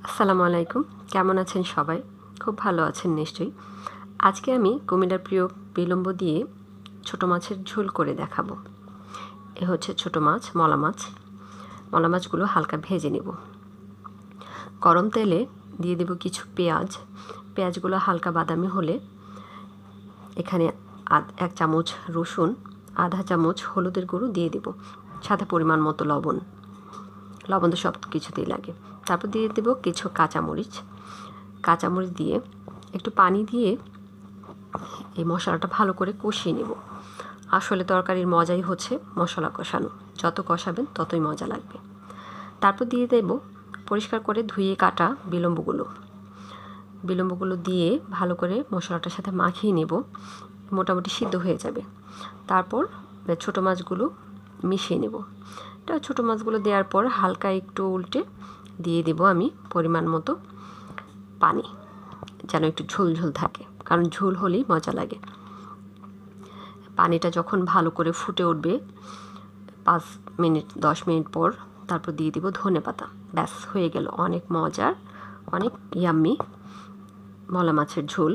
আসসালামু আলাইকুম। কেমন আছেন সবাই? খুব ভালো আছেন নিশ্চয়ই। আজকে আমি কুমিল্লার প্রিয় বিলম্ব দিয়ে ছোট মাছের ঝোল করে দেখাবো। এ হচ্ছে ছোট মাছ, মলা মাছ। মলা মাছগুলো হালকা ভেজে নেব। গরম তেলে দিয়ে দেব কিছু পেঁয়াজ। পেঁয়াজগুলো হালকা বাদামি হলে এখানে 1 চামচ রসুন, আধা চামচ হলুদের গুঁড়ো দিয়ে দেব, সাথে পরিমাণ মতো লবণ। লবণ তো সব কিছুতেই লাগে। তারপর দিয়ে দেব কিছু কাঁচামরিচ দিয়ে একটু পানি দিয়ে এই মশলাটা ভালো করে কষিয়ে নেব। আসলে তরকারির মজাই হচ্ছে মশলা কষানো, যত কষাবেন ততই মজা লাগবে। তারপর দিয়ে দেব পরিষ্কার করে ধুয়ে কাটা বিলম্বগুলো দিয়ে ভালো করে মশলাটার সাথে মাখিয়ে নেব। মোটামুটি সিদ্ধ হয়ে যাবে। তারপর ছোটো মাছগুলো মিশিয়ে নেব। এটা ছোটো মাছগুলো দেওয়ার পর হালকা একটু উল্টে দিয়ে দেব আমি পরিমাণ মতো পানি, যেন একটু ঝোল ঝোল থাকে, কারণ ঝোল হলেই মজা লাগে। পানিটা যখন ভালো করে ফুটে উঠবে 5 মিনিট 10 মিনিট পর, তারপর দিয়ে দিব ধনেপাতা। ব্যাস হয়ে গেল অনেক মজার, অনেক ইয়াম্মি মলা মাছের ঝোল।